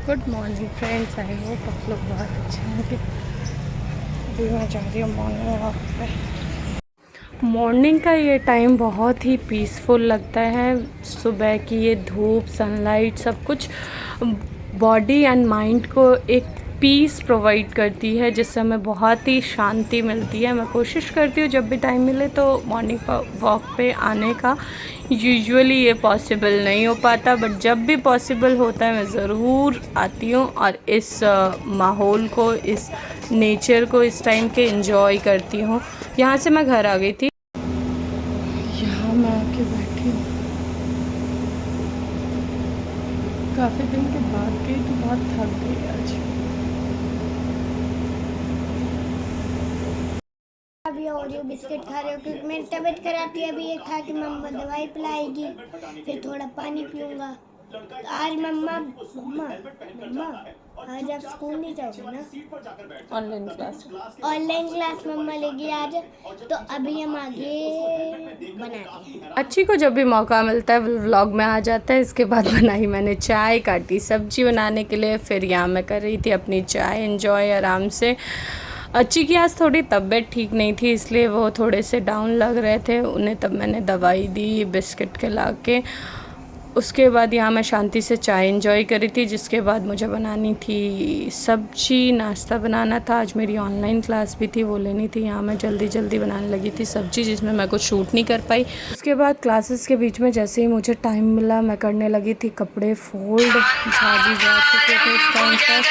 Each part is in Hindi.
Good morning friends, I hope आप लोग बहुत अच्छे होंगे। अभी मैं जा रही हूँ मॉर्निंग वॉक पे। मॉर्निंग का ये टाइम बहुत ही पीसफुल लगता है। सुबह की ये धूप, सनलाइट, सब कुछ बॉडी एंड माइंड को एक पीस प्रोवाइड करती है, जिससे हमें बहुत ही शांति मिलती है। मैं कोशिश करती हूँ जब भी टाइम मिले तो मॉर्निंग वॉक पे आने का। यूजुअली ये पॉसिबल नहीं हो पाता, बट जब भी पॉसिबल होता है मैं ज़रूर आती हूँ और इस माहौल को, इस नेचर को इस टाइम के एंजॉय करती हूँ। यहाँ से मैं घर आ गई थी, यहाँ मैं आके बैठी हूँ। काफ़ी दिन के बाद गई तो बहुत थक गई आज। अभी ओरियो बिस्किट खा रही हूँ क्योंकि मेरी तबीयत खराब थी। अभी ये खा के मम्मा दवाई पिलाएगी, फिर थोड़ा पानी पीऊँगा। आज मम्मा मम्मा मम्मा आज आप स्कूल नहीं जाओगे ना? ऑनलाइन क्लास मम्मा लेगी आज। तो अभी हम आगे बनाते हैं। अच्छी को जब भी मौका मिलता है व्लॉग में आ जाता है। इसके बाद बनाई मैंने चाय, काटी सब्जी बनाने के लिए, फिर यहाँ मैं कर रही थी अपनी चाय एंजॉय आराम से। अच्छी की आज थोड़ी तबीयत ठीक नहीं थी, इसलिए वो थोड़े से डाउन लग रहे थे उन्हें, तब मैंने दवाई दी बिस्किट खिला के। उसके बाद यहाँ मैं शांति से चाय एंजॉय करी थी, जिसके बाद मुझे बनानी थी सब्जी, नाश्ता बनाना था। आज मेरी ऑनलाइन क्लास भी थी, वो लेनी थी। यहाँ मैं जल्दी जल्दी बनाने लगी थी सब्जी, जिसमें मैं कुछ शूट नहीं कर पाई। उसके बाद क्लासेस के बीच में जैसे ही मुझे टाइम मिला मैं करने लगी थी कपड़े फोल्ड। झाजी जा चुके थे इस टाइम तक,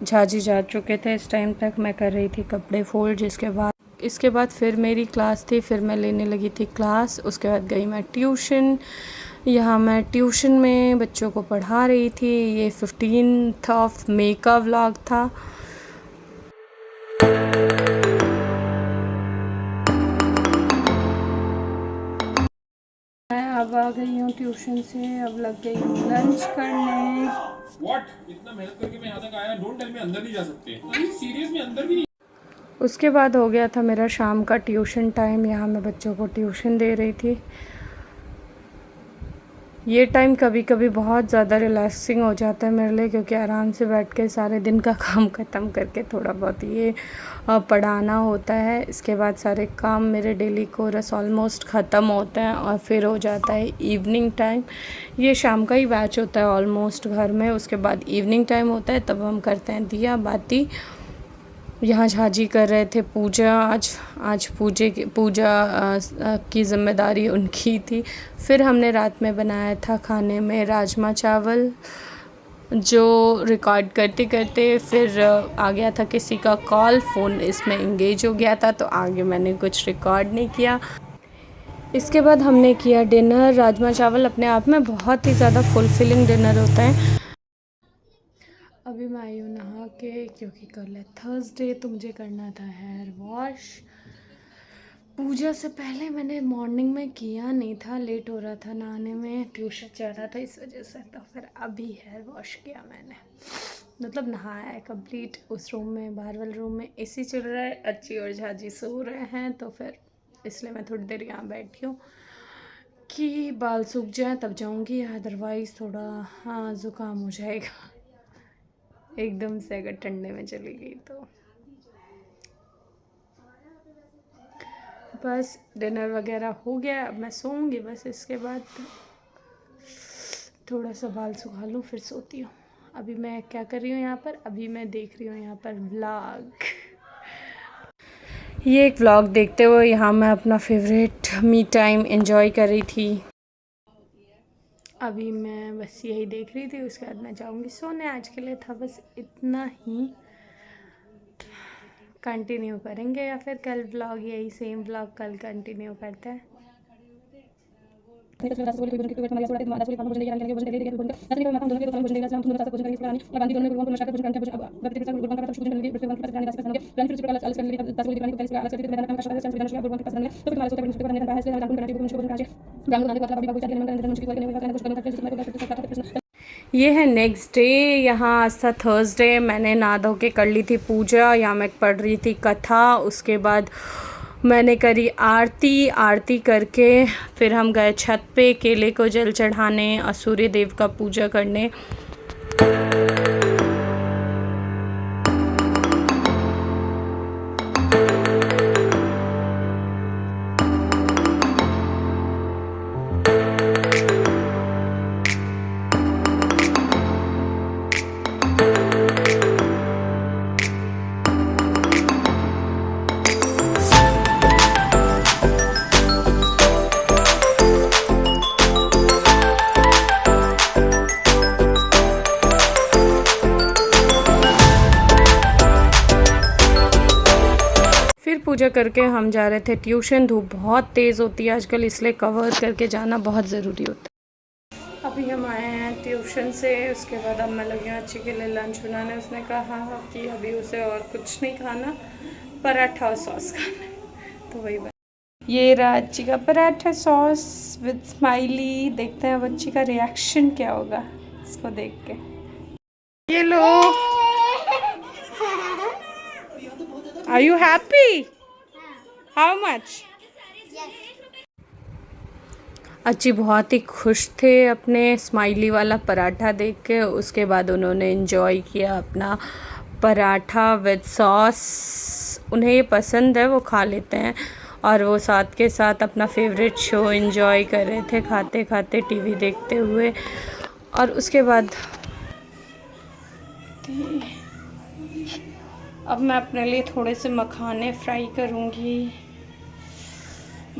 झाजी जा चुके थे इस टाइम तक मैं कर रही थी कपड़े फोल्ड। इसके बाद फिर मेरी क्लास थी, फिर मैं लेने लगी थी क्लास। उसके बाद गई मैं ट्यूशन। यहाँ मैं ट्यूशन में बच्चों को पढ़ा रही थी। ये 15th ऑफ मई का व्लॉग था। मैं अब आ गई हूँ ट्यूशन से, अब लग गई हूँ लंच करने। इतना मेहनत करके मैं यहाँ तक आया, डोंट टेल मी अंदर नहीं जा सकते। सीरियस में अंदर भी नहीं। उसके बाद हो गया था मेरा शाम का ट्यूशन टाइम। यहाँ मैं बच्चों को ट्यूशन दे रही थी। ये टाइम कभी कभी बहुत ज़्यादा रिलैक्सिंग हो जाता है मेरे लिए, क्योंकि आराम से बैठ के सारे दिन का काम ख़त्म करके थोड़ा बहुत ये पढ़ाना होता है। इसके बाद सारे काम मेरे डेली कोरस ऑलमोस्ट ख़त्म होते हैं और फिर हो जाता है इवनिंग टाइम। ये शाम का ही बैच होता है ऑलमोस्ट घर में। उसके बाद इवनिंग टाइम होता है, तब हम करते हैं दिया बाती। यहाँ झाजी कर रहे थे पूजा। आज पूजा की ज़िम्मेदारी उनकी थी। फिर हमने रात में बनाया था खाने में राजमा चावल, जो रिकॉर्ड करते करते फिर आ गया था किसी का कॉल, फ़ोन इसमें इंगेज हो गया था, तो आगे मैंने कुछ रिकॉर्ड नहीं किया। इसके बाद हमने किया डिनर। राजमा चावल अपने आप में बहुत ही ज़्यादा फुलफिलिंग डिनर होता है। अभी मैं आई हूँ नहा के, क्योंकि कल है थर्सडे तो मुझे करना था हेयर वॉश। पूजा से पहले मैंने मॉर्निंग में किया नहीं था, लेट हो रहा था नहाने में, ट्यूशन चल रहा था इस वजह से। तो फिर अभी हेयर वॉश किया मैंने, मतलब नहाया है कंप्लीट। उस रूम में, बाहर वाले रूम में एसी चल रहा है, अच्छी और झाजी सो रहे हैं, तो फिर इसलिए मैं थोड़ी देर यहाँ बैठी हूँ कि बाल सूख जाए तब जाऊँगी, अदरवाइज़ थोड़ा हाँ ज़ुकाम हो जाएगा एकदम से अगर ठंडे में चली गई तो। बस डिनर वगैरह हो गया, अब मैं सोऊंगी बस। इसके बाद थोड़ा सा बाल सुखा लूँ फिर सोती हूँ। अभी मैं क्या कर रही हूँ यहाँ पर, अभी मैं देख रही हूँ यहाँ पर व्लॉग। ये एक व्लॉग देखते हुए यहाँ मैं अपना फेवरेट मी टाइम एंजॉय कर रही थी। अभी मैं बस यही देख रही थी, उसके बाद मैं जाऊँगी सोने। आज के लिए था बस इतना ही। कंटिन्यू करेंगे या फिर कल ब्लॉग यही सेम ब्लॉग कल कंटिन्यू करते हैं। ये है नेक्स्ट डे। यहाँ आज था थर्सडे। मैंने नहा धो के कर ली थी पूजा। यहाँ मैं पढ़ रही थी कथा। उसके बाद मैंने करी आरती। आरती करके फिर हम गए छत पे केले को जल चढ़ाने और सूर्य देव का पूजा करने। पूजा करके हम जा रहे थे ट्यूशन। धूप बहुत तेज़ होती है आजकल, इसलिए कवर करके जाना बहुत ज़रूरी होता है। अभी हम आए हैं ट्यूशन से। उसके बाद अब मैं लगी हूँ अच्छी के लिए लंच बनाने। उसने कहा कि अभी उसे और कुछ नहीं खाना, पराठा और सॉस खाना है, तो वही बना। ये रहा अच्छी का पराठा सॉस विद स्माइली। देखते हैं बच्ची का रिएक्शन क्या होगा इसको देख के। ये लो, are you happy? How much? अच्छी बहुत ही खुश थे अपने स्माइली वाला पराठा देख के। उसके बाद उन्होंने एंजॉय किया अपना पराठा विद सॉस। उन्हें ये पसंद है, वो खा लेते हैं। और वो साथ के साथ अपना फेवरेट शो एंजॉय कर रहे थे, खाते खाते टीवी देखते हुए। और उसके बाद अब मैं अपने लिए थोड़े से मखाने फ्राई करूँगी।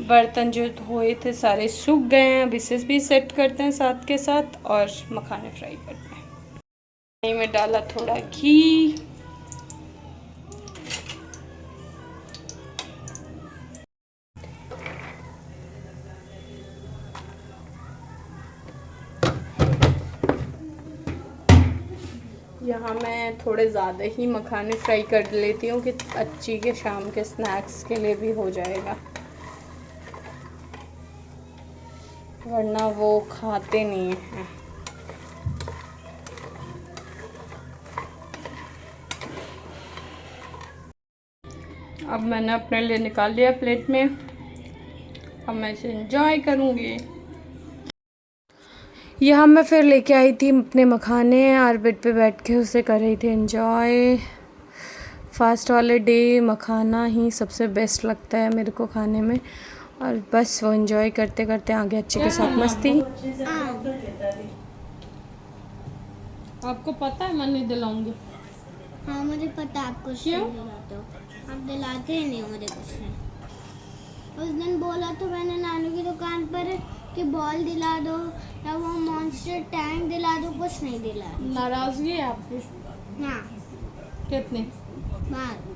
बर्तन जो धोए थे सारे सूख गए हैं। अब इसे भी सेट करते हैं साथ के साथ और मखाने फ्राई करते हैं। पानी में डाला थोड़ा घी। यहाँ मैं थोड़े ज़्यादा ही मखाने फ्राई कर लेती हूँ कि अच्छी के शाम के स्नैक्स के लिए भी हो जाएगा, वरना वो खाते नहीं हैं। अब मैंने अपने लिए निकाल लिया प्लेट में। अब मैं इसे एंजॉय करूँगी। यहाँ मैं फिर लेके आई थी अपने मखाने और बेड पे बैठ के उसे कर रही थी एंजॉय। फास्ट वाले डे मखाना ही सबसे बेस्ट लगता है मेरे को खाने में। और बस वो एंजॉय करते करते आगे अच्छे के साथ मस्ती। आपको पता है मैं नहीं दिलाऊंगी। हाँ मुझे पता, आपको क्यों दिलाते हो? आप दिलाते ही नहीं मुझे कुछ नहीं। उस दिन बोला तो मैंने नानू की दुकान पर कि बॉल दिला दो या वो मॉन्स्टर टैंक दिला दो, कुछ नहीं दिला। नाराजगी है आपकी? हाँ। कितनी बात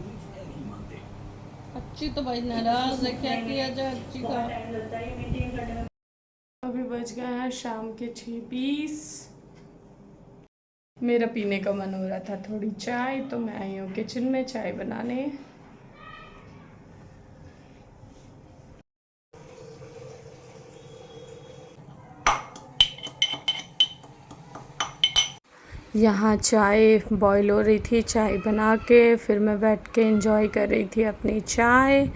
अच्छी तो भाई नाराज है, क्या किया जाए अच्छी का। अभी बज गए हैं शाम के 6:20। मेरा पीने का मन हो रहा था थोड़ी चाय, तो मैं आई हूँ किचन में चाय बनाने। यहाँ चाय बॉईल हो रही थी। चाय बना के फिर मैं बैठ के एंजॉय कर रही थी अपनी चाय।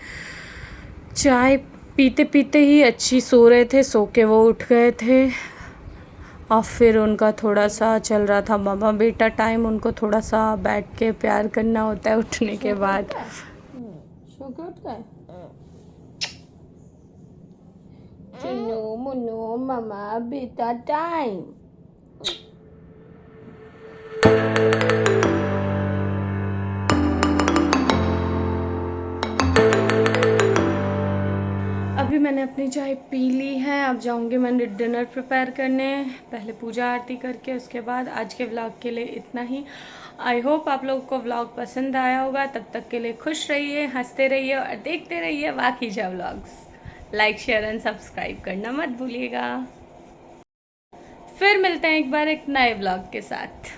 चाय पीते पीते ही अच्छी सो रहे थे, सो के वो उठ गए थे। और फिर उनका थोड़ा सा चल रहा था मामा बेटा टाइम। उनको थोड़ा सा बैठ के प्यार करना होता है उठने के बाद। सो के उठ गए? चुन्नू मुन्नू मामा बेटा टाइम। अभी मैंने अपनी चाय पी ली है। अब जाऊंगी मैंने डिनर प्रिपेयर करने, पहले पूजा आरती करके उसके बाद। आज के व्लॉग के लिए इतना ही। आई होप आप लोगों को व्लॉग पसंद आया होगा। तब तक के लिए खुश रहिए, हंसते रहिए और देखते रहिए Wakija vlogs. Like share and subscribe करना मत भूलिएगा। फिर मिलते हैं एक बार एक नए व्लॉग के साथ।